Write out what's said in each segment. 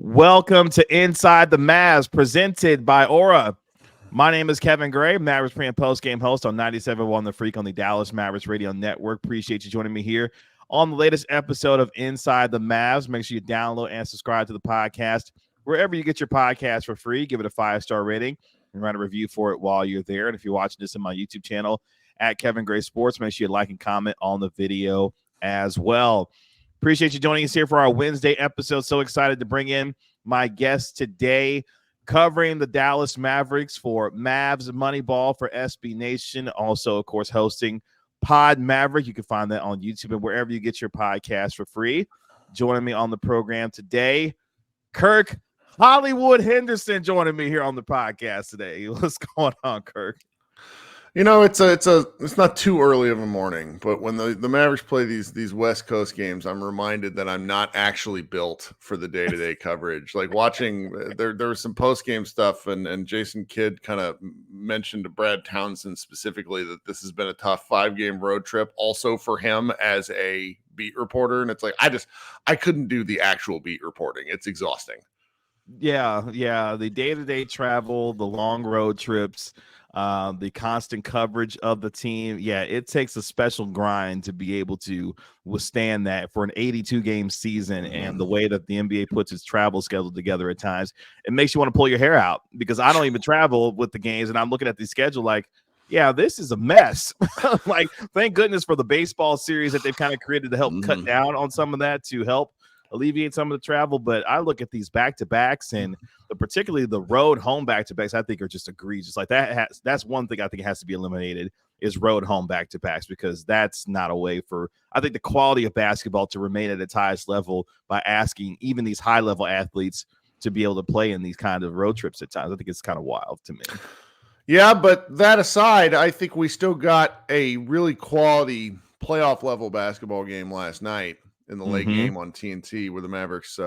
Welcome to Inside the Mavs, presented by Aura. My name is Kevin Gray, Mavericks pre- and post-game host on 97.1 The Freak on the Dallas Mavericks Radio Network. Appreciate you joining me here on the latest episode of Inside the Mavs. Make sure you download and subscribe to the podcast wherever you get your podcast for free. Give it a 5-star rating and write a review for it while you're there. And if you're watching this on my YouTube channel at Kevin Gray Sports, make sure you like and comment on the video as well. Appreciate you joining us here for our Wednesday episode. So excited to bring in my guest today, covering the Dallas Mavericks for Mavs Moneyball for SB Nation. Also, of course, hosting Pod Maverick. You can find that on YouTube and wherever you get your podcast for free. Joining me on the program today, Kirk Hollywood Henderson joining me here on the podcast today. What's going on, Kirk? You know, it's not too early of a morning, but when the Mavericks play these West Coast games, I'm reminded that I'm not actually built for the day-to-day coverage. Like watching, there was some post-game stuff, and Jason Kidd kind of mentioned to Brad Townsend specifically that this has been a tough 5-game road trip, also for him as a beat reporter. And it's like I couldn't do the actual beat reporting. It's exhausting. Yeah, the day-to-day travel, the long road trips. The constant coverage of the team. Yeah, it takes a special grind to be able to withstand that for an 82-game season. And the way that the NBA puts its travel schedule together at times, it makes you want to pull your hair out, because I don't even travel with the games, and I'm looking at the schedule like, yeah, this is a mess. Like, thank goodness for the baseball series that they've kind of created to help cut down on some of that, to help alleviate some of the travel. But I look at these back-to-backs, and particularly the road home back-to-backs, I think are just egregious. Like that's one thing I think has to be eliminated, is road home back-to-backs, because that's not a way for, I think, the quality of basketball to remain at its highest level by asking even these high-level athletes to be able to play in these kind of road trips at times. I think it's kind of wild to me. Yeah, but that aside, I think we still got a really quality playoff level basketball game last night in the late game on TNT, where the Mavericks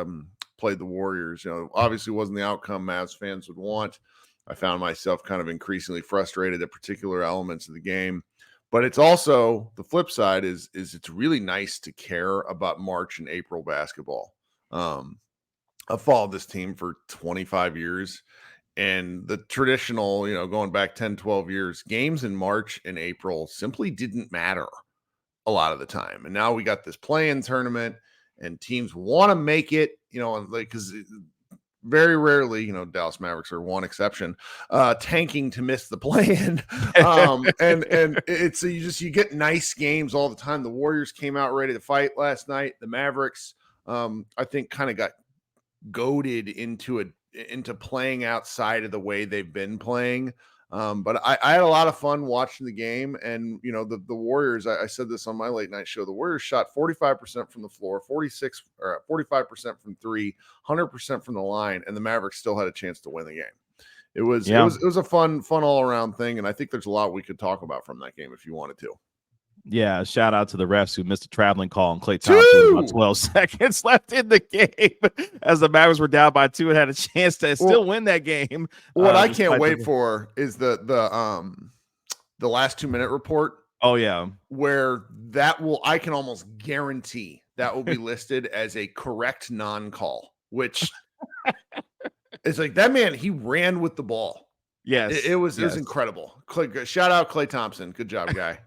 played the Warriors. You know, obviously wasn't the outcome Mavs fans would want. I found myself kind of increasingly frustrated at particular elements of the game. But it's also, the flip side is it's really nice to care about March and April basketball. I've followed this team for 25 years. And the traditional, going back 10, 12 years, games in March and April simply didn't matter a lot of the time. And now we got this play-in tournament, and teams want to make it, because very rarely, Dallas Mavericks are one exception, tanking to miss the play-in. And it's you get nice games all the time. The Warriors came out ready to fight last night. The Mavericks, I think, kind of got goaded into playing outside of the way they've been playing. But I had a lot of fun watching the game. And, the Warriors, I said this on my late night show, the Warriors shot 45% from the floor, 45% from three, 100% from the line, and the Mavericks still had a chance to win the game. It was a fun all around thing. And I think there's a lot we could talk about from that game if you wanted to. Yeah, shout out to the refs who missed a traveling call on Klay Thompson with about 12 seconds left in the game, as the Mavericks were down by 2 and had a chance to still win that game. What I can't wait for is the last 2-minute report. Oh yeah, where I can almost guarantee that will be listed as a correct non-call, which it's like, that man, he ran with the ball. Yes, it was incredible. Shout out Klay Thompson. Good job, guy.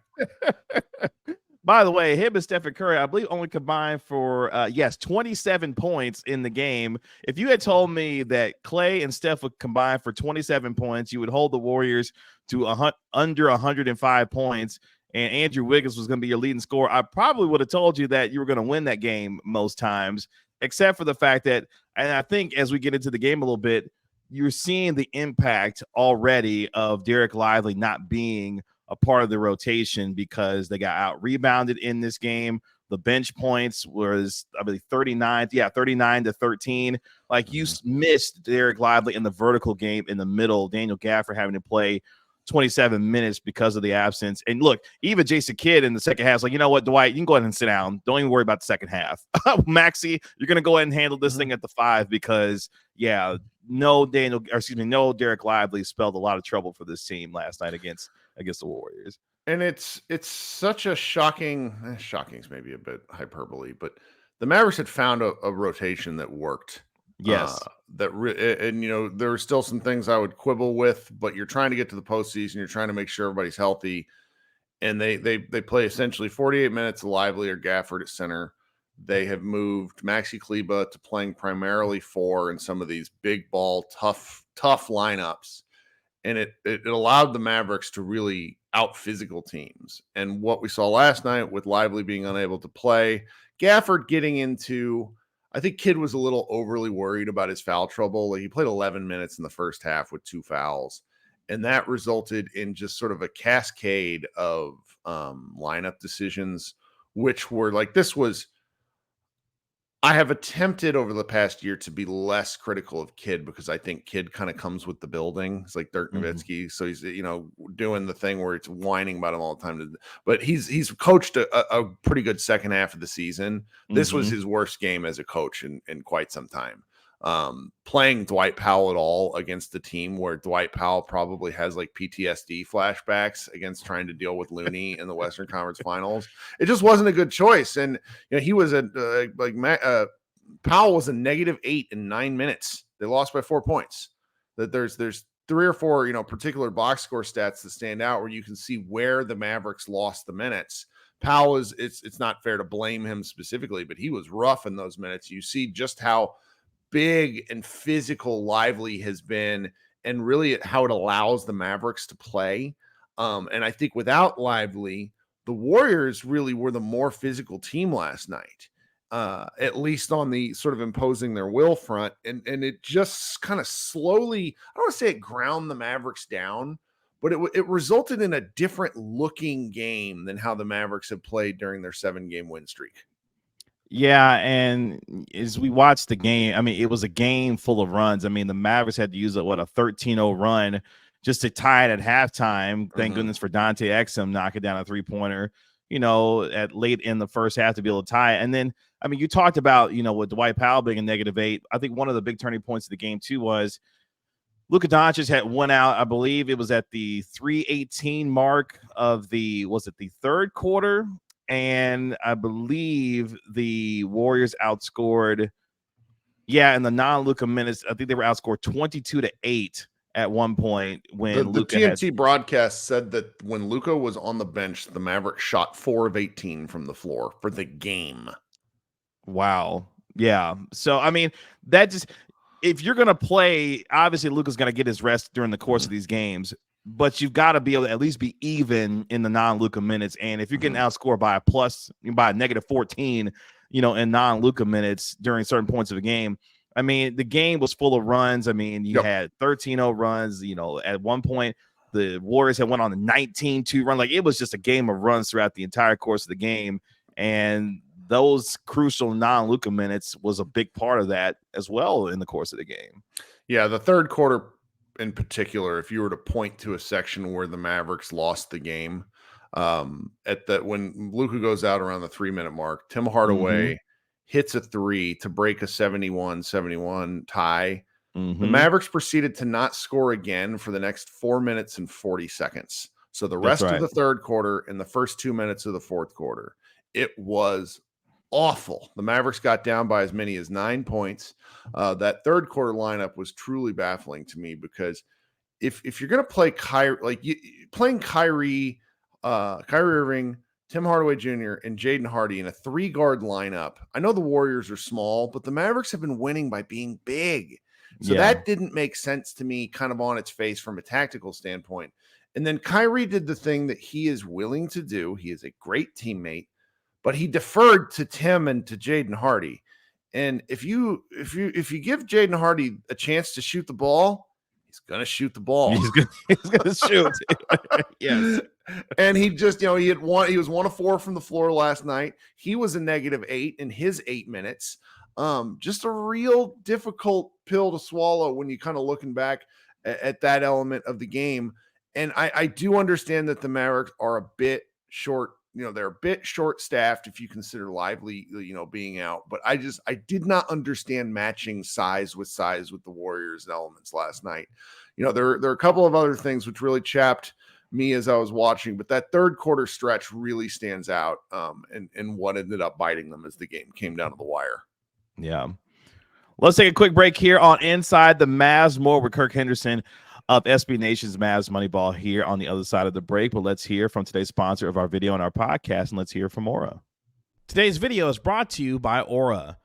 By the way, him and Stephen Curry, I believe, only combined for 27 points in the game. If you had told me that Klay and Steph would combine for 27 points, you would hold the Warriors to under 105 points, and Andrew Wiggins was going to be your leading scorer, I probably would have told you that you were going to win that game most times, except for the fact that, and I think as we get into the game a little bit, you're seeing the impact already of Dereck Lively not being a part of the rotation, because they got out rebounded in this game. The bench points was, I believe, 39 to 13. Like, you missed Dereck Lively in the vertical game in the middle. Daniel Gafford having to play 27 minutes because of the absence. And look, even Jason Kidd in the second half was like, you know what, Dwight, you can go ahead and sit down. Don't even worry about the second half. Maxey, you're going to go ahead and handle this thing at the 5, because, no Dereck Lively spelled a lot of trouble for this team last night against the Warriors. And it's such a shocking is maybe a bit hyperbole, but the Mavericks had found a rotation that worked Yes. And there are still some things I would quibble with, but you're trying to get to the postseason. You're trying to make sure everybody's healthy, and they play essentially 48 minutes of Lively or Gafford at center. They have moved Maxi Kleba to playing primarily 4 in some of these big ball, tough lineups. And it allowed the Mavericks to really out physical teams. And what we saw last night with Lively being unable to play, Gafford getting into, I think Kidd was a little overly worried about his foul trouble. He played 11 minutes in the first half with 2 fouls. And that resulted in just sort of a cascade of lineup decisions, which were like, I have attempted over the past year to be less critical of Kidd because I think Kidd kind of comes with the building. It's like Dirk Nowitzki. So he's, doing the thing where it's whining about him all the time. But he's coached a pretty good second half of the season. This was his worst game as a coach in quite some time. Playing Dwight Powell at all against the team where Dwight Powell probably has like PTSD flashbacks against trying to deal with Looney in the Western Conference Finals. It just wasn't a good choice. And he was Powell was a -8 in 9 minutes. They lost by 4 points. That there's 3 or 4 particular box score stats that stand out where you can see where the Mavericks lost the minutes. Powell it's not fair to blame him specifically, but he was rough in those minutes. You see just how big and physical Lively has been, and really how it allows the Mavericks to play. And I think without Lively, the Warriors really were the more physical team last night, at least on the sort of imposing their will front. And it just kind of slowly, I don't want to say it ground the Mavericks down, but it resulted in a different looking game than how the Mavericks have played during their 7-game win streak. Yeah, and as we watched the game, I mean, it was a game full of runs. I mean, the Mavericks had to use a 13-0 run just to tie it at halftime. Thank goodness for Dante Exum knocking down a 3-pointer, at late in the first half to be able to tie it. And then, I mean, you talked about, with Dwight Powell being a -8. I think one of the big turning points of the game too was Luka Doncic had one out. I believe it was at the 3:18 mark of the third quarter. And I believe the Warriors outscored, in the non-Luka minutes, I think they were outscored 22-8 at one point when the TNT broadcast said that when Luka was on the bench, the Mavericks shot 4 of 18 from the floor for the game. Wow. Yeah. So, I mean, that just, if you're going to play, obviously Luka's going to get his rest during the course of these games, but you've got to be able to at least be even in the non-Luka minutes. And if you're getting outscored by a -14, in non-Luka minutes during certain points of the game, I mean, the game was full of runs. I mean, you had 13-0 runs. At one point, the Warriors had went on a 19-2 run. Like, it was just a game of runs throughout the entire course of the game. And those crucial non-Luka minutes was a big part of that as well in the course of the game. Yeah, the third quarter in particular, if you were to point to a section where the Mavericks lost the game, when Luka goes out around the 3-minute mark, Tim Hardaway hits a 3 to break a 71-71 tie. The Mavericks proceeded to not score again for the next 4 minutes and 40 seconds. So the rest of the third quarter and the first 2 minutes of the fourth quarter, it was awful. The Mavericks got down by as many as 9 points. That third quarter lineup was truly baffling to me because if you're going to play playing Kyrie Irving, Tim Hardaway Jr., and Jaden Hardy in a 3-guard lineup, I know the Warriors are small, but the Mavericks have been winning by being big. So that didn't make sense to me kind of on its face from a tactical standpoint. And then Kyrie did the thing that he is willing to do. He is a great teammate, but he deferred to Tim and to Jaden Hardy. And if you give Jaden Hardy a chance to shoot the ball, he's going to shoot the ball. He's going to shoot. Yes. And he just, he was 1 of 4 from the floor last night. He was a -8 in his 8 minutes. Just a real difficult pill to swallow when you kind of looking back at that element of the game. And I do understand that the Mavericks are a bit short. They're a bit short-staffed if you consider Lively, being out. But I did not understand matching size with the Warriors elements last night. There are a couple of other things which really chapped me as I was watching, but that third quarter stretch really stands out and what ended up biting them as the game came down to the wire. Yeah. Let's take a quick break here on Inside the Mavs. More with Kirk Henderson of SB Nation's Mavs Moneyball here on the other side of the break. But let's hear from today's sponsor of our video and our podcast, and let's hear from Aura. Today's video is brought to you by Aura.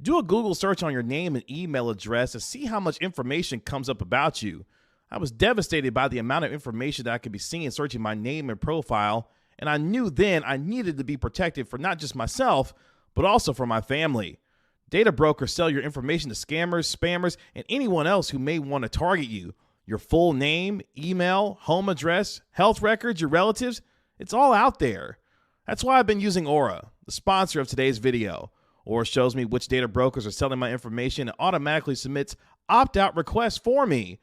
Do a Google search on your name and email address to see how much information comes up about you. I was devastated by the amount of information that I could be seeing searching my name and profile, and I knew then I needed to be protected for not just myself, but also for my family. Data brokers sell your information to scammers, spammers, and anyone else who may want to target you. Your full name, email, home address, health records, your relatives, it's all out there. That's why I've been using Aura, the sponsor of today's video. Aura shows me which data brokers are selling my information and automatically submits opt-out requests for me.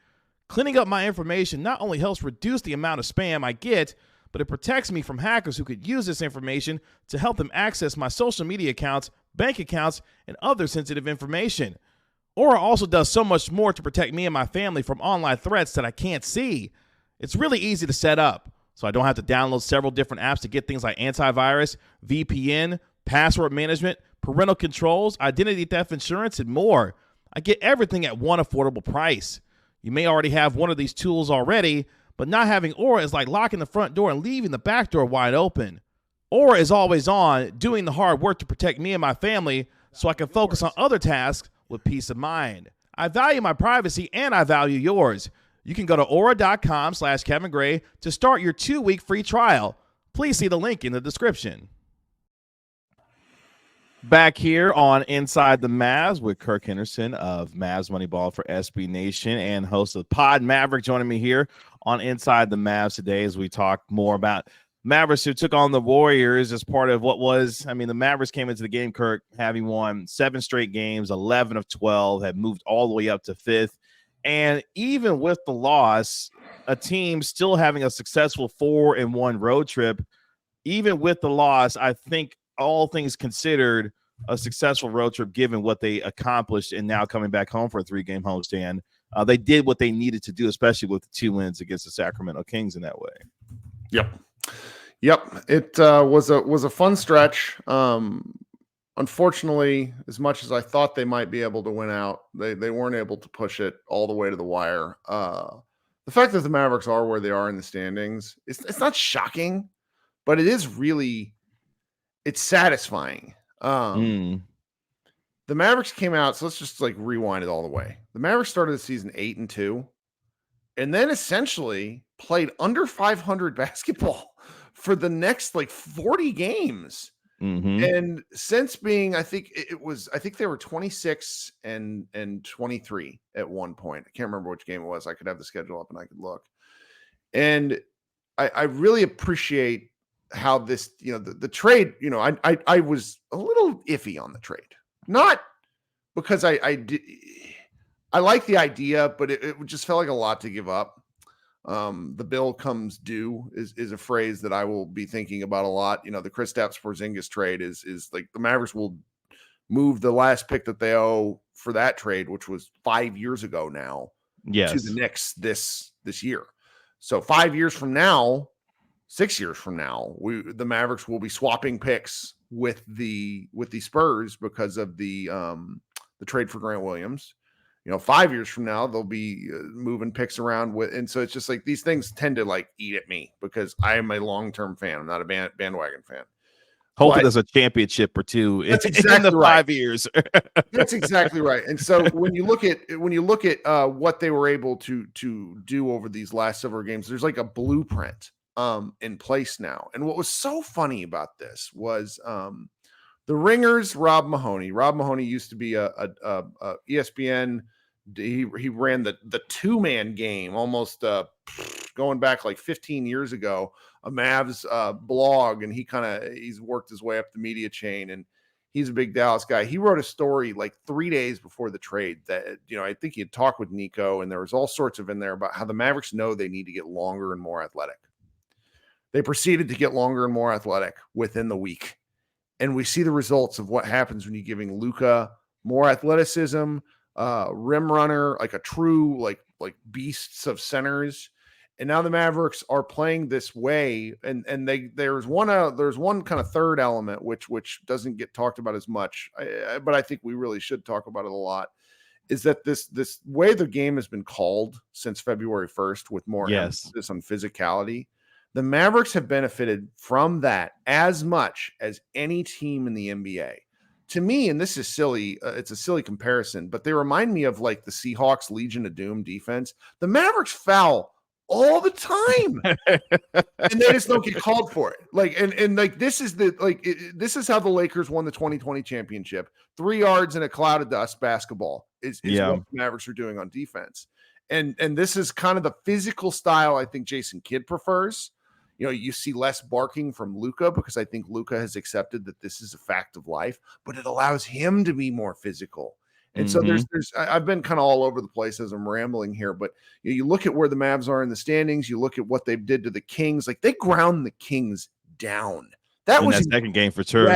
Cleaning up my information not only helps reduce the amount of spam I get, but it protects me from hackers who could use this information to help them access my social media accounts, bank accounts, and other sensitive information. Aura also does so much more to protect me and my family from online threats that I can't see. It's really easy to set up, so I don't have to download several different apps to get things like antivirus, VPN, password management, parental controls, identity theft insurance, and more. I get everything at one affordable price. You may already have one of these tools already, but not having Aura is like locking the front door and leaving the back door wide open. Aura is always on, doing the hard work to protect me and my family so I can focus on other tasks with peace of mind. I value my privacy and I value yours. You can go to aura.com/Kevin Gray to start your 2-week free trial. Please see the link in the description. Back here on Inside the Mavs with Kirk Henderson of Mavs Moneyball for SB Nation and host of Pod Maverick joining me here on Inside the Mavs today as we talk more about Mavericks who took on the Warriors as part of what was, the Mavericks came into the game, Kirk, having won 7 straight games, 11 of 12, had moved all the way up to 5th. And even with the loss, a team still having a successful 4-1 road trip, even with the loss, I think all things considered, a successful road trip given what they accomplished and now coming back home for a 3-game homestand. They did what they needed to do, especially with the 2 wins against the Sacramento Kings in that way. Yep. It was a fun stretch. Unfortunately, as much as I thought they might be able to win out, they weren't able to push it all the way to the wire. The fact that the Mavericks are where they are in the standings, it's not shocking, but it is really, it's satisfying. The Mavericks came out, so let's just rewind it all the way. The Mavericks started the season 8-2, and then essentially played under 500 basketball for the next 40 games. And since being, I think they were 26 and 23 at one point. I can't remember which game it was. I could have the schedule up and I could look. And I really appreciate how this, the trade, I was a little iffy on the trade, not because I like the idea, but it just felt like a lot to give up. The bill comes due is a phrase that I will be thinking about a lot. The Kristaps Porzingis trade is the Mavericks will move the last pick that they owe for that trade, which was 5 years ago now, to the Knicks this year. So 5 years from now, 6 years from now, the Mavericks will be swapping picks with the Spurs because of the trade for Grant Williams. 5 years from now, they'll be moving picks around and so it's just these things tend to eat at me because I am a long-term fan. I'm not a bandwagon fan. Hopefully there's a championship or two in the 5 years. That's exactly right. And so when you look at what they were able to do over these last several games, there's a blueprint in place now. And what was so funny about this was the Ringers, Rob Mahoney. Rob Mahoney used to be a ESPN. He ran the 2-man game almost going back 15 years ago, a Mavs blog, and he's worked his way up the media chain, and he's a big Dallas guy. He wrote a story 3 days before the trade that I think he had talked with Nico, and there was all sorts of in there about how the Mavericks know they need to get longer and more athletic. They proceeded to get longer and more athletic within the week. And we see the results of what happens when you're giving Luka more athleticism, rim runner, a true like beasts of centers, And now the Mavericks are playing this way, and there's one kind of third element which doesn't get talked about as much, but I think we really should talk about it a lot. Is that this way the game has been called since February 1st with more emphasis on physicality? The Mavericks have benefited from that as much as any team in the NBA. To me, and this is silly, it's a silly comparison, but they remind me of like the Seahawks Legion of Doom defense. The Mavericks foul all the time and they just don't get called for it. Like, and like, this is this is how the Lakers won the 2020 championship. 3 yards in a cloud of dust basketball is what the Mavericks are doing on defense. And this is kind of the physical style I think Jason Kidd prefers. You know, you see less barking from Luka because I think Luka has accepted that this is a fact of life, but it allows him to be more physical. And so I've been kind of all over the place as I'm rambling here, but you look at where the Mavs are in the standings. You look at what they did to the Kings. Like, they ground the Kings down. That was that second game for sure.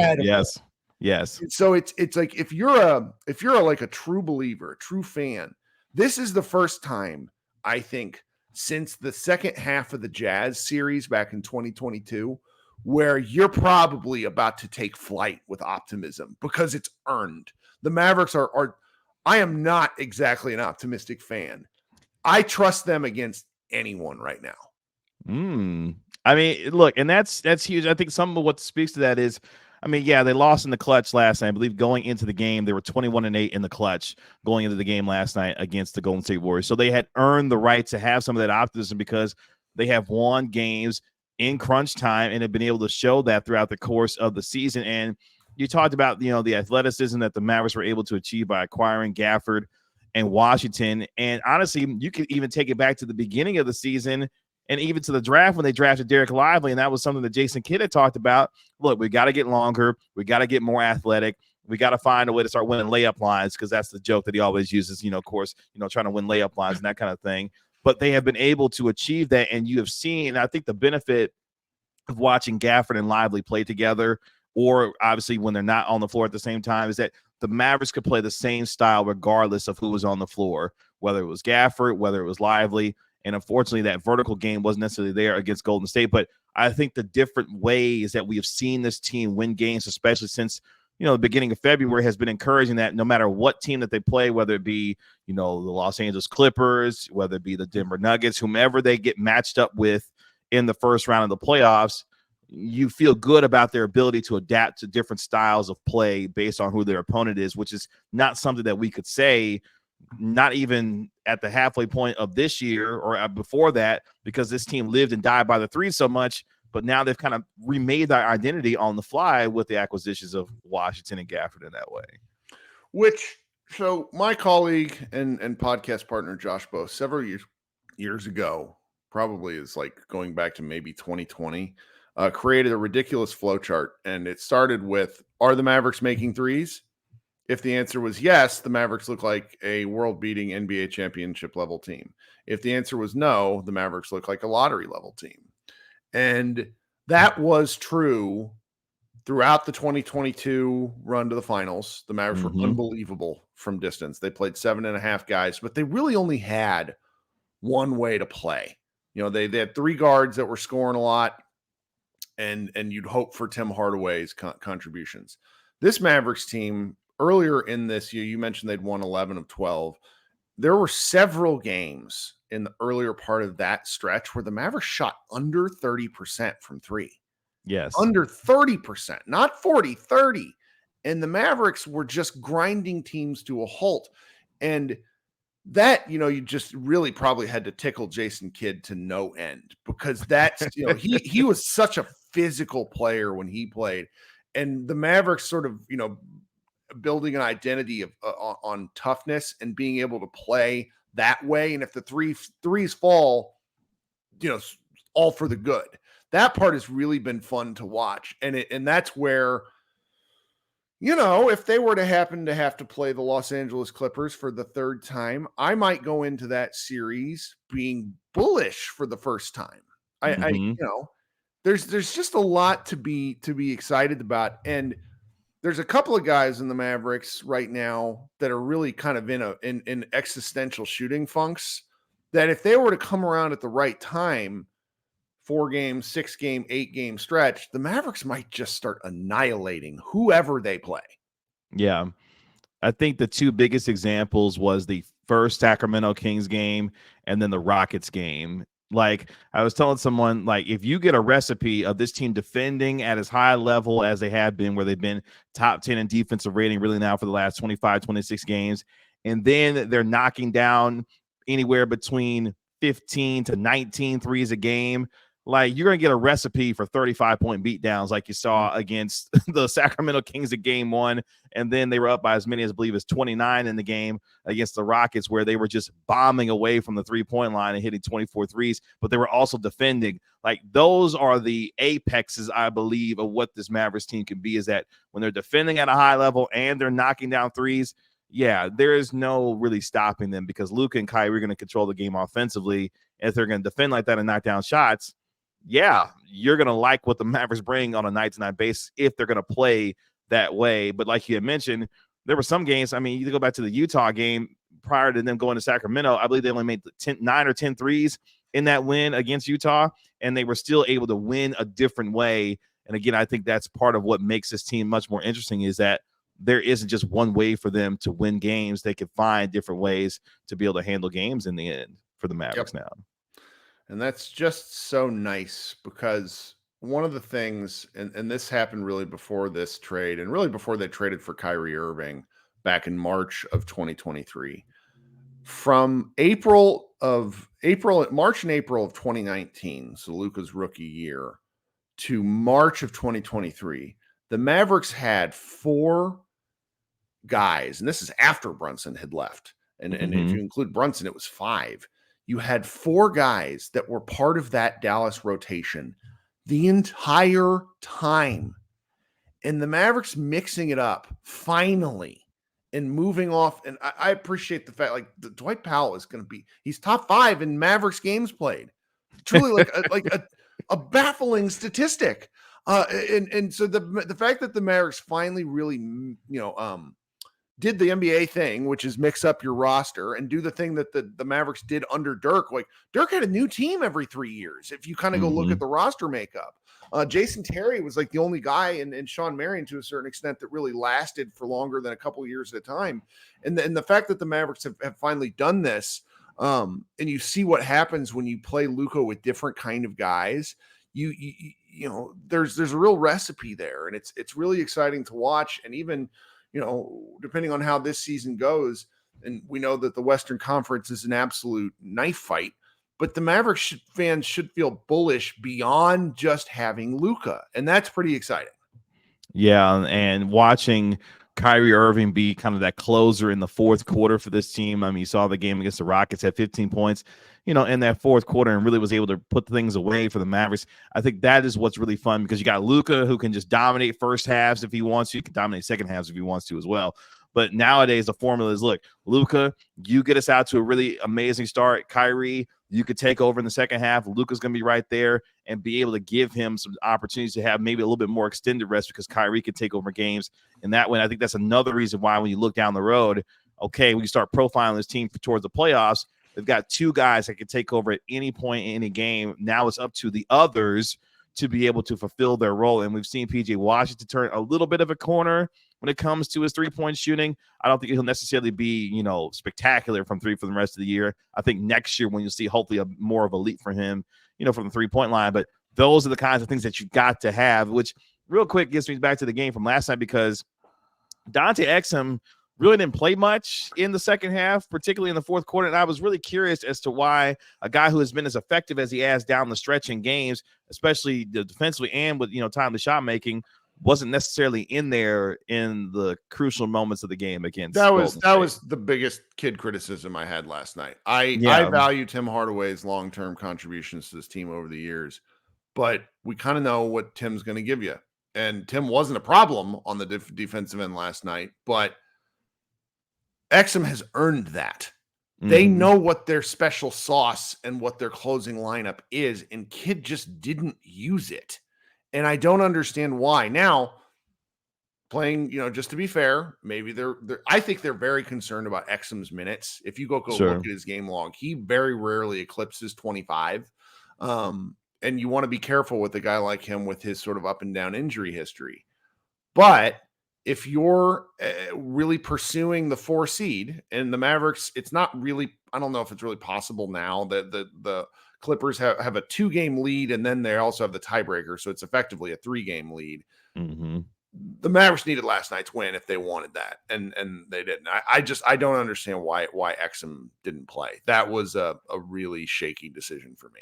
Yes. So it's like, if you're like a true believer, a true fan, this is the first time, I think, since the second half of the Jazz series back in 2022, where you're probably about to take flight with optimism because it's earned. The Mavericks are I am not exactly an optimistic fan. I trust them against anyone right now. I mean, look, and that's huge. I think some of what speaks to that is, I mean, yeah, they lost in the clutch last night. I believe going into the game, they were 21-8 in the clutch going into the game last night against the Golden State Warriors. So they had earned the right to have some of that optimism because they have won games in crunch time and have been able to show that throughout the course of the season. And you talked about, the athleticism that the Mavericks were able to achieve by acquiring Gafford and Washington. And honestly, you could even take it back to the beginning of the season and even to the draft when they drafted Dereck Lively. And that was something that Jason Kidd had talked about. Look, we got to get longer. We got to get more athletic. We got to find a way to start winning layup lines, because that's the joke that he always uses, of course, trying to win layup lines and that kind of thing. But they have been able to achieve that. And you have seen, I think, the benefit of watching Gafford and Lively play together, or obviously when they're not on the floor at the same time, is that the Mavericks could play the same style regardless of who was on the floor, whether it was Gafford, whether it was Lively. And unfortunately, that vertical game wasn't necessarily there against Golden State. But I think the different ways that we have seen this team win games, especially since, the beginning of February, has been encouraging that no matter what team that they play, whether it be, the Los Angeles Clippers, whether it be the Denver Nuggets, whomever they get matched up with in the first round of the playoffs, you feel good about their ability to adapt to different styles of play based on who their opponent is, which is not something that we could say, not even at the halfway point of this year or before that, because this team lived and died by the three so much. But now they've kind of remade their identity on the fly with the acquisitions of Washington and Gafford in that way. So my colleague and podcast partner, Josh Bowe, several years ago, probably is like going back to maybe 2020, created a ridiculous flow chart. And it started with, are the Mavericks making threes? If the answer was yes, the Mavericks look like a world-beating NBA championship level team. If the answer was no, the Mavericks look like a lottery level team. And that was true throughout the 2022 run to the finals. The Mavericks were unbelievable from distance. They played 7.5 guys, but they really only had one way to play. They had 3 guards that were scoring a lot, and you'd hope for Tim Hardaway's contributions. This Mavericks team, earlier in this year, you mentioned they'd won 11 of 12. There were several games in the earlier part of that stretch where the Mavericks shot under 30% from 3. Yes. Under 30%, not 40, 30. And the Mavericks were just grinding teams to a halt. And that, you just really probably had to tickle Jason Kidd to no end, because that's, he was such a physical player when he played. And the Mavericks sort of, building an identity of on toughness and being able to play that way. And if the threes fall, all for the good. That part has really been fun to watch. And that's where, if they were to happen to have to play the Los Angeles Clippers for the third time, I might go into that series being bullish for the first time. There's just a lot to be excited about. And there's a couple of guys in the Mavericks right now that are really kind of in existential shooting funks. that if they were to come around at the right time, 4-game, 6-game, 8-game stretch, the Mavericks might just start annihilating whoever they play. Yeah. I think the two biggest examples was the first Sacramento Kings game and then the Rockets game. Like I was telling someone, like if you get a recipe of this team defending at as high level as they have been, where they've been top 10 in defensive rating really now for the last 25, 26 games, and then they're knocking down anywhere between 15 to 19 threes a game, like you're going to get a recipe for 35-point beatdowns like you saw against the Sacramento Kings at game one. And then they were up by as many as I believe as 29 in the game against the Rockets, where they were just bombing away from the 3-point line and hitting 24 threes, but they were also defending. Like those are the apexes, I believe, of what this Mavericks team can be, is that when they're defending at a high level and they're knocking down threes, yeah, there is no really stopping them, because Luka and Kyrie are going to control the game offensively. If they're going to defend like that and knock down shots, yeah, you're going to like what the Mavericks bring on a night-to-night basis if they're going to play that way. But like you had mentioned, there were some games. I mean, you go back to the Utah game prior to them going to Sacramento. I believe they only made 9 or 10 threes in that win against Utah, and they were still able to win a different way. And again, I think that's part of what makes this team much more interesting, is that there isn't just one way for them to win games. They can find different ways to be able to handle games in the end for the Mavericks now. And that's just so nice, because one of the things, and this happened really before this trade, and really before they traded for Kyrie Irving back in March of 2023, from March and April of 2019, so Luka's rookie year, to March of 2023, the Mavericks had 4 guys, and this is after Brunson had left. And if you include Brunson, it was 5. You had 4 guys that were part of that Dallas rotation the entire time. And the Mavericks mixing it up finally and moving off. And I appreciate the fact, like, Dwight Powell is going to be, he's top 5 in Mavericks games played. Truly like a baffling statistic. And so the fact that the Mavericks finally really, did the NBA thing, which is mix up your roster and do the thing that the Mavericks did under Dirk. Like Dirk had a new team every 3 years. If you kind of go look at the roster makeup, Jason Terry was like the only guy, and Sean Marion to a certain extent, that really lasted for longer than a couple of years at a time. And the fact that the Mavericks have finally done this, and you see what happens when you play Luka with different kind of guys, you know, there's a real recipe there, and it's really exciting to watch. And even, depending on how this season goes, and we know that the Western Conference is an absolute knife fight, but the Mavericks fans should feel bullish beyond just having Luka, and that's pretty exciting. Yeah, and watching Kyrie Irving be kind of that closer in the fourth quarter for this team. I mean, you saw the game against the Rockets, had 15 points, in that fourth quarter, and really was able to put things away for the Mavericks. I think that is what's really fun, because you got Luka, who can just dominate first halves if he wants to. He can dominate second halves if he wants to as well. But nowadays, the formula is, look, Luka, you get us out to a really amazing start. Kyrie, you could take over in the second half. Luka's going to be right there and be able to give him some opportunities to have maybe a little bit more extended rest, because Kyrie can take over games. And that way, I think that's another reason why when you look down the road, okay, when you start profiling this team towards the playoffs, they've got 2 guys that can take over at any point in any game. Now it's up to the others to be able to fulfill their role. And we've seen PJ Washington turn a little bit of a corner when it comes to his 3-point shooting. I don't think he'll necessarily be, spectacular from 3 for the rest of the year. I think next year, when you'll see hopefully more of a leap for him, from the 3-point line. But those are the kinds of things that you got to have, which real quick gets me back to the game from last night, because Dante Exum really didn't play much in the second half, particularly in the fourth quarter. And I was really curious as to why a guy who has been as effective as he has down the stretch in games, especially defensively and with, time to shot making, wasn't necessarily in there in the crucial moments of the game against Golden State. That was the biggest kid criticism I had last night. I value Tim Hardaway's long-term contributions to this team over the years, but we kind of know what Tim's going to give you. And Tim wasn't a problem on the defensive end last night, but Exum has earned that. They know what their special sauce and what their closing lineup is, and Kid just didn't use it. And I don't understand why. Now, playing, just to be fair, maybe I think they're very concerned about Exum's minutes. If you go Sure. look at his game log, he very rarely eclipses 25. And you want to be careful with a guy like him with his sort of up and down injury history. But if you're really pursuing the 4 seed and the Mavericks, it's not really, I don't know if it's really possible now that the Clippers have a 2-game lead, and then they also have the tiebreaker. So it's effectively a 3-game lead. Mm-hmm. The Mavericks needed last night's win if they wanted that, and they didn't. I don't understand why Exum didn't play. That was a really shaky decision for me.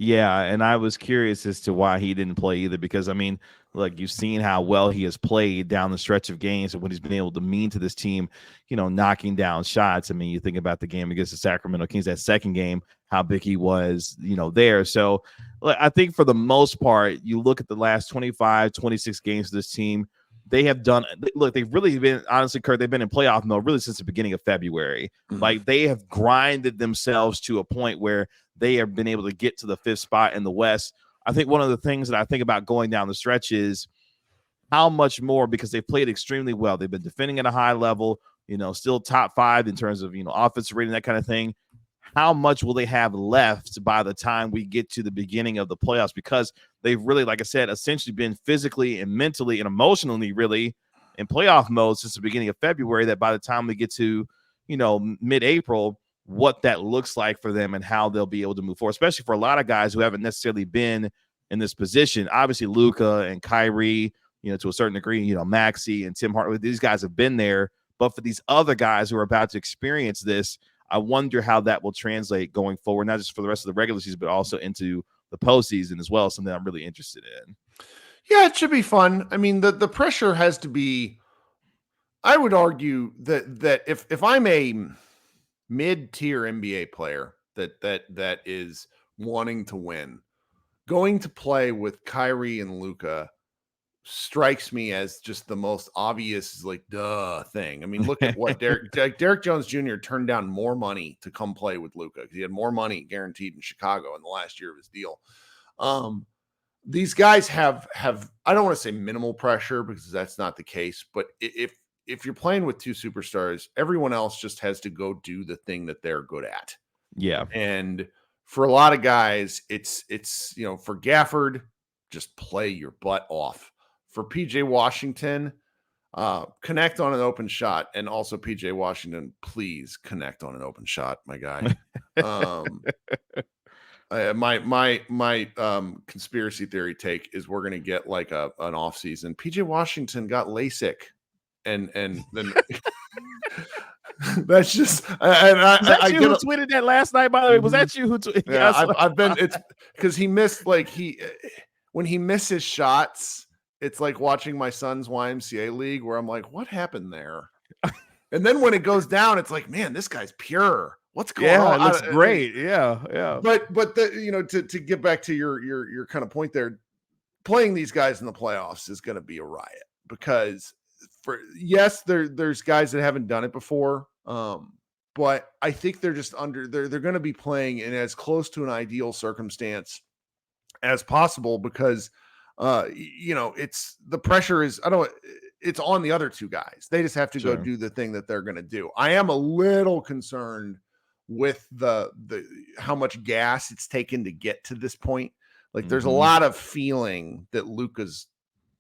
Yeah, and I was curious as to why he didn't play either, because I mean, look, you've seen how well he has played down the stretch of games and what he's been able to mean to this team, knocking down shots. I mean, you think about the game against the Sacramento Kings, that second game, how big he was, there. So look, I think for the most part, you look at the last 25, 26 games of this team, they have done, look, they've really been, honestly, Kurt, they've been in playoff mode really since the beginning of February. Mm-hmm. Like, they have grinded themselves to a point where they have been able to get to the 5th spot in the West. I think one of the things that I think about going down the stretch is how much more, because they've played extremely well. They've been defending at a high level, still top 5 in terms of, offensive rating, that kind of thing. How much will they have left by the time we get to the beginning of the playoffs? Because they've really, like I said, essentially been physically and mentally and emotionally really in playoff mode since the beginning of February, that by the time we get to, mid-April, what that looks like for them and how they'll be able to move forward, especially for a lot of guys who haven't necessarily been in this position. Obviously, Luka and Kyrie, to a certain degree, Maxey and Tim Hardaway, these guys have been there. But for these other guys who are about to experience this, I wonder how that will translate going forward, not just for the rest of the regular season, but also into the postseason as well, something I'm really interested in. Yeah, it should be fun. I mean, the pressure has to be, I would argue that if I'm a mid-tier NBA player that is wanting to win, going to play with Kyrie and Luka strikes me as just the most obvious, like, duh thing. I mean, look at what Derek Jones Jr. turned down more money to come play with Luka because he had more money guaranteed in Chicago in the last year of his deal. These guys have I don't want to say minimal pressure, because that's not the case, but if you're playing with 2 superstars, everyone else just has to go do the thing that they're good at. Yeah. And for a lot of guys, it's for Gafford, just play your butt off. For PJ Washington, connect on an open shot. And also PJ Washington, please connect on an open shot, my guy. My conspiracy theory take is we're going to get like an off season. PJ Washington got LASIK. And then that's just, was that you who tweeted that last night, by the way? Was that you who tweeted? Yeah, I've been, it's because he missed, like, when he misses shots, it's like watching my son's YMCA league where I'm like, what happened there? And then when it goes down, it's like, man, this guy's pure. What's going on? It looks great. Yeah. But to get back to your kind of point there, playing these guys in the playoffs is going to be a riot, because there's guys that haven't done it before. But I think they're just they're going to be playing in as close to an ideal circumstance as possible, because it's the pressure is, it's on the other 2 guys. They just have to go do the thing that they're going to do. I am a little concerned with the how much gas it's taken to get to this point. Like, there's a lot of feeling that Luka's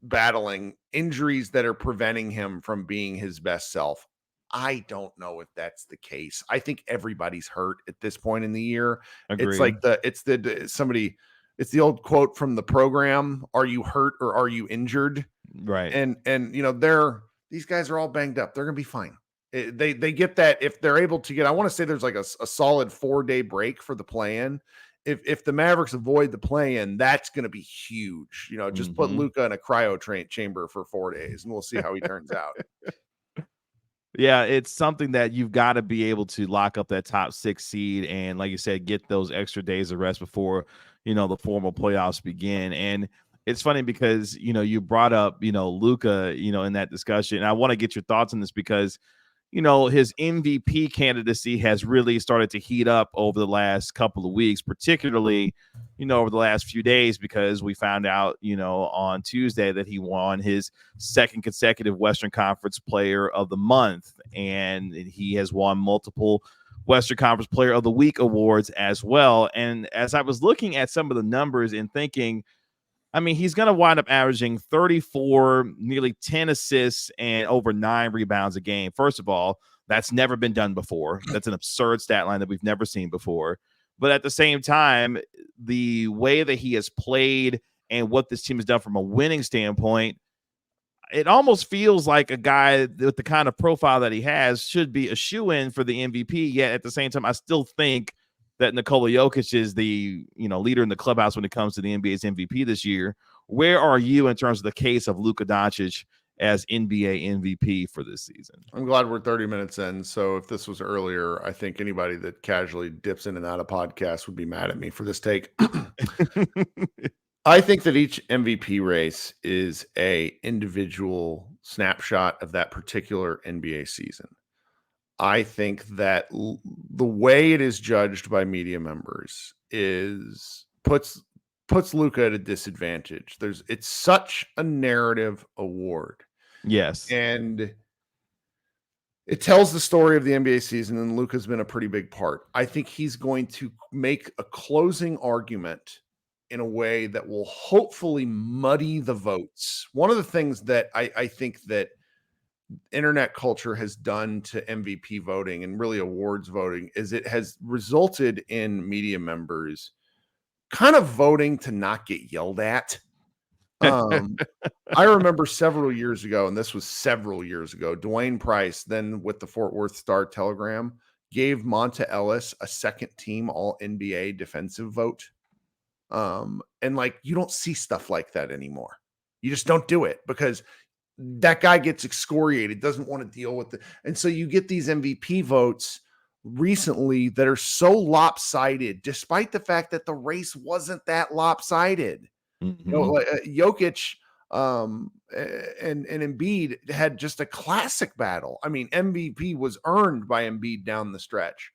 battling injuries that are preventing him from being his best self. I don't know if that's the case. I think everybody's hurt at this point in the year. Agreed. It's like it's the old quote from The Program: "Are you hurt or are you injured?" Right. And these guys are all banged up. They're gonna be fine. They get that if they're able to get. I want to say there's like a solid 4-day break for the play-in. If the Mavericks avoid the play-in, that's going to be huge. Just put Luka in a cryo chamber for 4 days, and we'll see how he turns out. Yeah, it's something that you've got to be able to lock up that top 6 seed, and like you said, get those extra days of rest before the formal playoffs begin. And it's funny because you brought up Luka in that discussion, and I want to get your thoughts on this, because his MVP candidacy has really started to heat up over the last couple of weeks, particularly, over the last few days, because we found out, on Tuesday that he won his second consecutive Western Conference Player of the Month, and he has won multiple Western Conference Player of the Week awards as well. And as I was looking at some of the numbers and thinking, I mean, he's going to wind up averaging 34, nearly 10 assists, and over 9 rebounds a game. First of all, that's never been done before. That's an absurd stat line that we've never seen before. But at the same time, the way that he has played and what this team has done from a winning standpoint, it almost feels like a guy with the kind of profile that he has should be a shoo-in for the MVP. Yet at the same time, I still think that Nikola Jokic is the leader in the clubhouse when it comes to the NBA's MVP this year. Where are you in terms of the case of Luka Doncic as NBA MVP for this season? I'm glad we're 30 minutes in. So if this was earlier, I think anybody that casually dips in and out of podcasts would be mad at me for this take. I think that each MVP race is a individual snapshot of that particular NBA season. I think that the way it is judged by media members puts Luka at a disadvantage. It's such a narrative award. Yes. And it tells the story of the NBA season, and Luka's been a pretty big part. I think he's going to make a closing argument in a way that will hopefully muddy the votes. One of the things that I think that internet culture has done to MVP voting and really awards voting is it has resulted in media members kind of voting to not get yelled at. I remember several years ago, and this was several years ago, Dwayne Price, then with the Fort Worth Star-Telegram, gave Monta Ellis a second team all NBA defensive vote. And like, you don't see stuff like that anymore. You just don't do it because that guy gets excoriated, doesn't want to deal with it. And so you get these MVP votes recently that are so lopsided, despite the fact that the race wasn't that lopsided. Mm-hmm. Jokic and Embiid had just a classic battle. I mean, MVP was earned by Embiid down the stretch.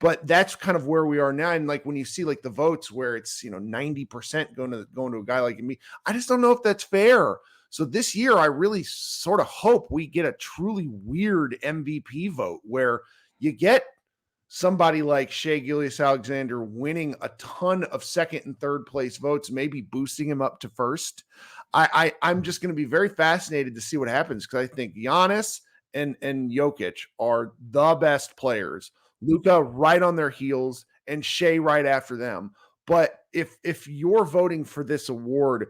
But that's kind of where we are now. And like when you see like the votes where it's 90% going to a guy like me, I just don't know if that's fair. So this year, I really sort of hope we get a truly weird MVP vote where you get somebody like Shai Gilgeous-Alexander winning a ton of second and third place votes, maybe boosting him up to first. I'm just going to be very fascinated to see what happens because I think Giannis and Jokic are the best players. Luka right on their heels and Shai right after them. But if you're voting for this award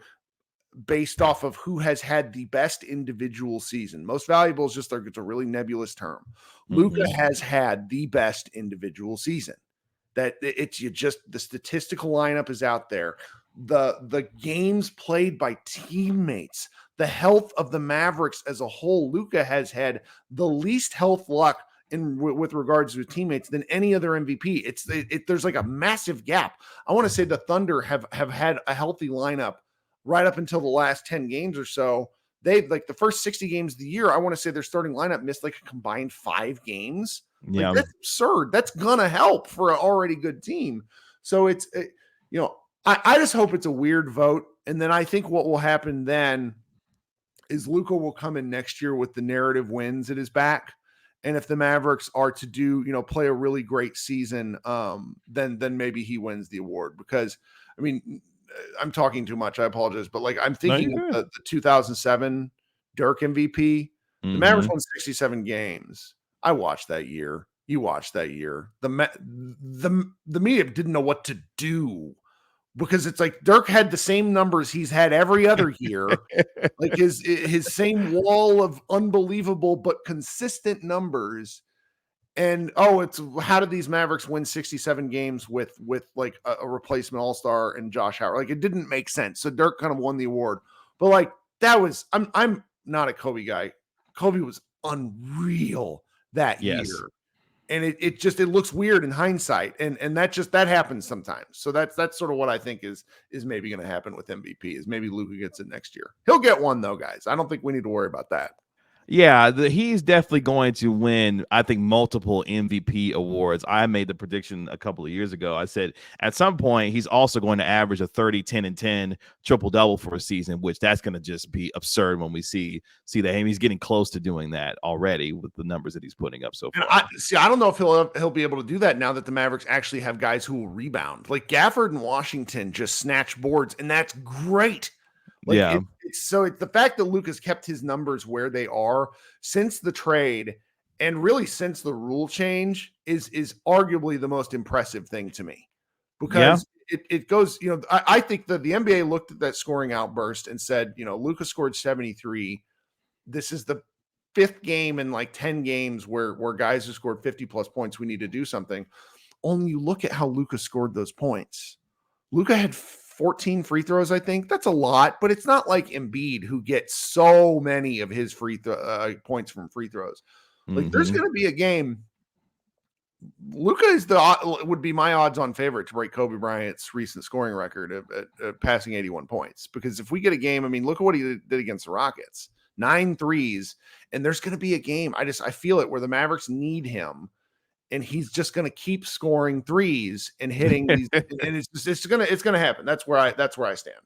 based off of who has had the best individual season, most valuable is just it's a really nebulous term. Mm-hmm. Luka has had the best individual season. That the statistical lineup is out there. The games played by teammates, the health of the Mavericks as a whole. Luka has had the least health luck with regards to teammates than any other MVP. There's like a massive gap. I want to say the Thunder have had a healthy lineup right up until the last 10 games or so. They like the first 60 games of the year. I want to say their starting lineup missed like a combined 5 games. Yeah, like, that's absurd. That's gonna help for an already good team. So I just hope it's a weird vote. And then I think what will happen then is Luka will come in next year with the narrative wins at his back. And if the Mavericks are to do, play a really great season, then maybe he wins the award. Because, I mean, I'm talking too much. I apologize. But, like, I'm thinking of the 2007 Dirk MVP. Mm-hmm. The Mavericks won 67 games. I watched that year. You watched that year. The media didn't know what to do. Because it's like Dirk had the same numbers he's had every other year, like his same wall of unbelievable but consistent numbers. And it's how did these Mavericks win 67 games with like a replacement all-star and Josh Howard? Like it didn't make sense. So Dirk kind of won the award, but like that was I'm not a Kobe guy. Kobe was unreal that year. And it looks weird in hindsight. And that happens sometimes. So that's sort of what I think is maybe going to happen with MVP is maybe Luka gets it next year. He'll get one though, guys. I don't think we need to worry about that. Yeah, he's definitely going to win, I think, multiple MVP awards. I made the prediction a couple of years ago. I said at some point he's also going to average a 30, 10, and 10 triple-double for a season, which that's going to just be absurd when we see that. And he's getting close to doing that already with the numbers that he's putting up so And far. I don't know if he'll be able to do that now that the Mavericks actually have guys who will rebound. Like Gafford and Washington just snatch boards, and that's great. Like Yeah. it's the fact that Luka's kept his numbers where they are since the trade and really since the rule change is arguably the most impressive thing to me, Yeah. because it goes, I think that the NBA looked at that scoring outburst and said, Luka scored 73. This is the fifth game in like 10 games where guys have scored 50 plus points. We need to do something. Only you look at how Luka scored those points. Luka had 14 free throws, I think. That's a lot, but it's not like Embiid, who gets so many of his points from free throws. Like there's going to be a game. Luka would be my odds-on favorite to break Kobe Bryant's recent scoring record at passing 81 points. Because if we get a game, I mean, look at what he did against the Rockets. 9 threes, and there's going to be a game. I feel it, where the Mavericks need him, and he's just going to keep scoring threes and hitting these, and it's going to happen. That's where I stand.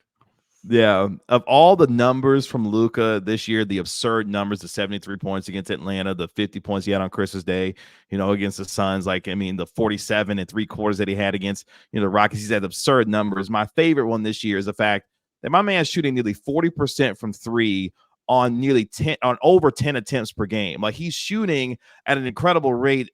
Yeah, of all the numbers from Luka this year, the absurd numbers, the 73 points against Atlanta, the 50 points he had on Christmas Day, against the Suns, the 47 and 3/4 that he had against, the Rockets. He's had absurd numbers. My favorite one this year is the fact that my man's shooting nearly 40% from three on over 10 attempts per game. Like, he's shooting at an incredible rate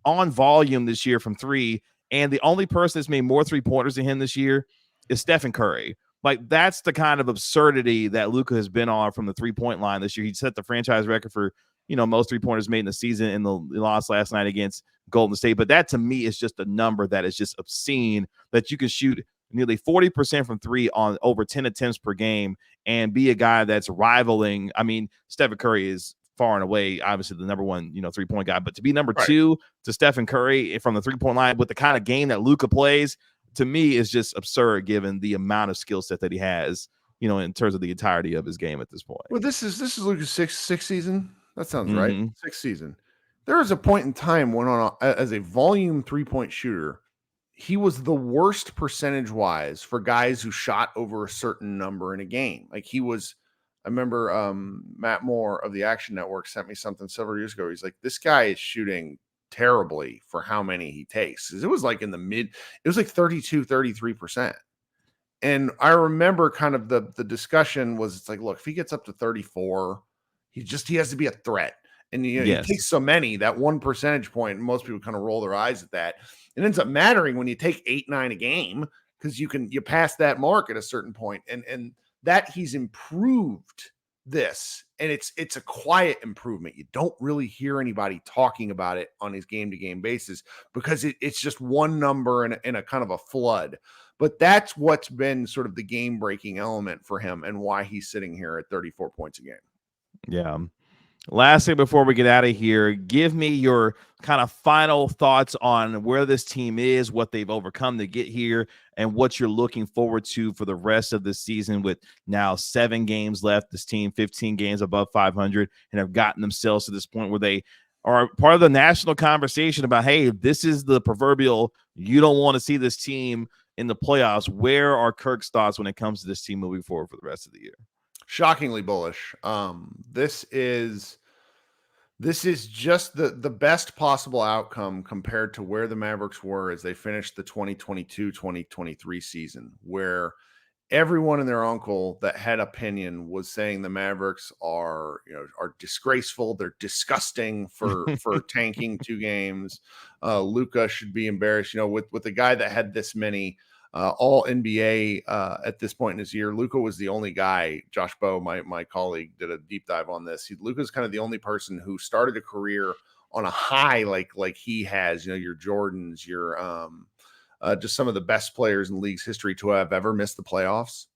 on volume this year from three, and the only person that's made more 3-pointers than him this year is Stephen Curry. Like, that's the kind of absurdity that Luka has been on from the 3-point line this year. He set the franchise record for, most 3-pointers made in the season in the loss last night against Golden State. But that, to me, is just a number that is just obscene, that you can shoot nearly 40% from three on over 10 attempts per game and be a guy that's rivaling. I mean, Stephen Curry is far and away, obviously, the number one, 3-point guy. But to be number two to Stephen Curry from the 3-point line with the kind of game that Luka plays, to me, is just absurd given the amount of skill set that he has, in terms of the entirety of his game at this point. Well, this is Luka's sixth season. That sounds right. Sixth season. There was a point in time when as a volume 3-point shooter, he was the worst percentage-wise for guys who shot over a certain number in a game. Like, he was, I remember Matt Moore of the Action Network sent me something several years ago. He's like, this guy is shooting terribly for how many he takes. It was like it was like 32, 33%. And I remember kind of the discussion was, it's like, look, if he gets up to 34, he has to be a threat. And he takes so many, that 1 percentage point, and most people kind of roll their eyes at that. It ends up mattering when you take 8, 9 a game, because you pass that mark at a certain point. And that he's improved this, and it's a quiet improvement. You don't really hear anybody talking about it on his game-to-game basis, because it's just one number in a kind of a flood. But that's what's been sort of the game-breaking element for him, and why he's sitting here at 34 points a game. Yeah. Last thing before we get out of here, give me your kind of final thoughts on where this team is, what they've overcome to get here, and what you're looking forward to for the rest of the season, with now 7 games left. This team 15 games above 500 and have gotten themselves to this point where they are part of the national conversation about, hey, this is the proverbial, you don't want to see this team in the playoffs. Where are Kirk's thoughts when it comes to this team moving forward for the rest of the year? Shockingly bullish. This is just the best possible outcome compared to where the Mavericks were as they finished the 2022-2023 season, where everyone and their uncle that had opinion was saying the Mavericks are disgraceful. They're disgusting for tanking 2 games. Luka should be embarrassed, with the guy that had this many all NBA at this point in his year. Luka was the only guy. Josh Bowe, my colleague, did a deep dive on this. Luka's kind of the only person who started a career on a high like he has. Your Jordans, your just some of the best players in the league's history to have ever missed the playoffs.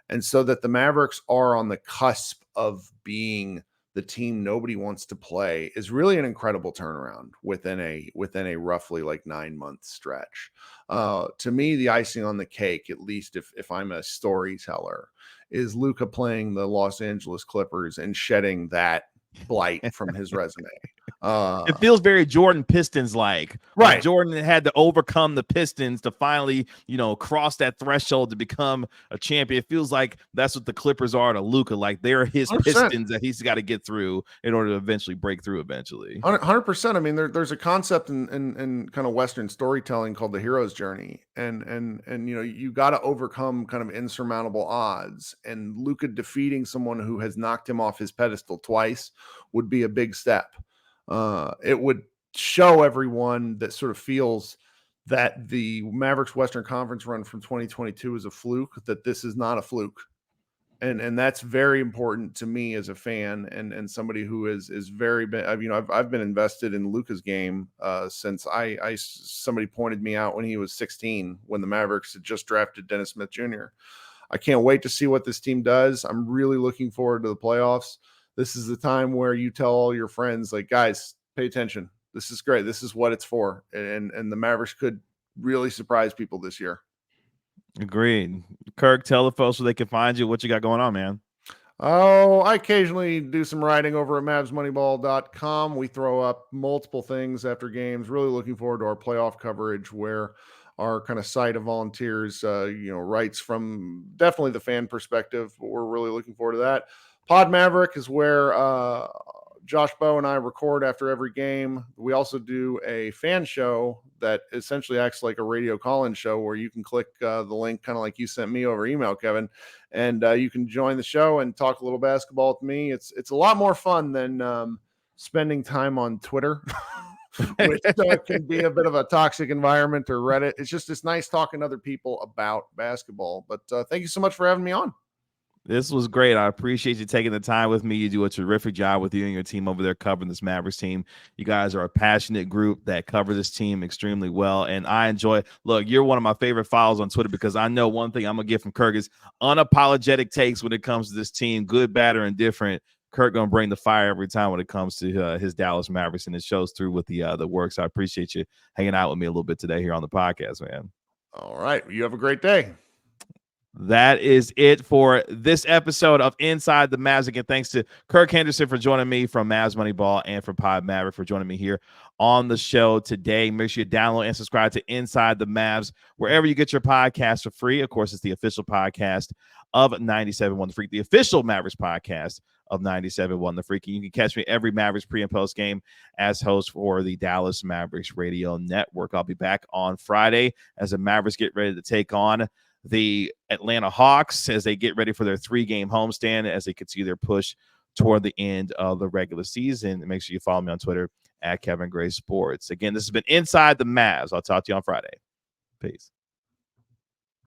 And so that the Mavericks are on the cusp of being the team nobody wants to play is really an incredible turnaround within a roughly like 9-month stretch. To me, the icing on the cake, at least if I'm a storyteller, is Luka playing the Los Angeles Clippers and shedding that blight from his resume. It feels very Jordan Pistons like. Right. Like Jordan had to overcome the Pistons to finally, cross that threshold to become a champion. It feels like that's what the Clippers are to Luka. Like they're his 100%. Pistons that he's got to get through in order to eventually break through eventually. 100%. I mean, there's a concept in kind of Western storytelling called the hero's journey. And you got to overcome kind of insurmountable odds. And Luka defeating someone who has knocked him off his pedestal twice would be a big step. It would show everyone that sort of feels that the Mavericks Western Conference run from 2022 is a fluke, that this is not a fluke. And that's very important to me as a fan and somebody who is very, I've been invested in Luka's game since somebody pointed me out when he was 16, when the Mavericks had just drafted Dennis Smith Jr. I can't wait to see what this team does. I'm really looking forward to the playoffs. This is the time where you tell all your friends, like, guys, pay attention. This is great. This is what it's for. And the Mavericks could really surprise people this year. Agreed. Kirk, tell the folks where they can find you. What you got going on, man? Oh, I occasionally do some writing over at MavsMoneyball.com. We throw up multiple things after games. Really looking forward to our playoff coverage, where our kind of site of volunteers, writes from definitely the fan perspective. But we're really looking forward to that. Pod Maverick is where Josh Bowe and I record after every game. We also do a fan show that essentially acts like a radio call-in show, where you can click the link, kind of like you sent me over email, Kevin, and you can join the show and talk a little basketball with me. It's a lot more fun than spending time on Twitter, which can be a bit of a toxic environment, or Reddit. It's nice talking to other people about basketball. But thank you so much for having me on. This was great. I appreciate you taking the time with me. You do a terrific job with you and your team over there covering this Mavericks team. You guys are a passionate group that cover this team extremely well. And I enjoy, look, you're one of my favorite files on Twitter, because I know one thing I'm going to get from Kirk is unapologetic takes when it comes to this team, good, bad, or indifferent. Kirk going to bring the fire every time when it comes to his Dallas Mavericks, and it shows through with the work. So I appreciate you hanging out with me a little bit today here on the podcast, man. All right. You have a great day. That is it for this episode of Inside the Mavs. Again, thanks to Kirk Henderson for joining me from Mavs Moneyball, and for Pod Maverick for joining me here on the show today. Make sure you download and subscribe to Inside the Mavs wherever you get your podcasts for free. Of course, it's the official podcast of 97.1 The Freak, the official Mavericks podcast of 97.1 The Freak. And you can catch me every Mavericks pre and post game as host for the Dallas Mavericks Radio Network. I'll be back on Friday as the Mavericks get ready to take on the Atlanta Hawks as they get ready for their 3-game homestand, as they continue their push toward the end of the regular season. And make sure you follow me on Twitter at Kevin Gray Sports. Again, this has been Inside the Mavs. I'll talk to you on Friday. Peace.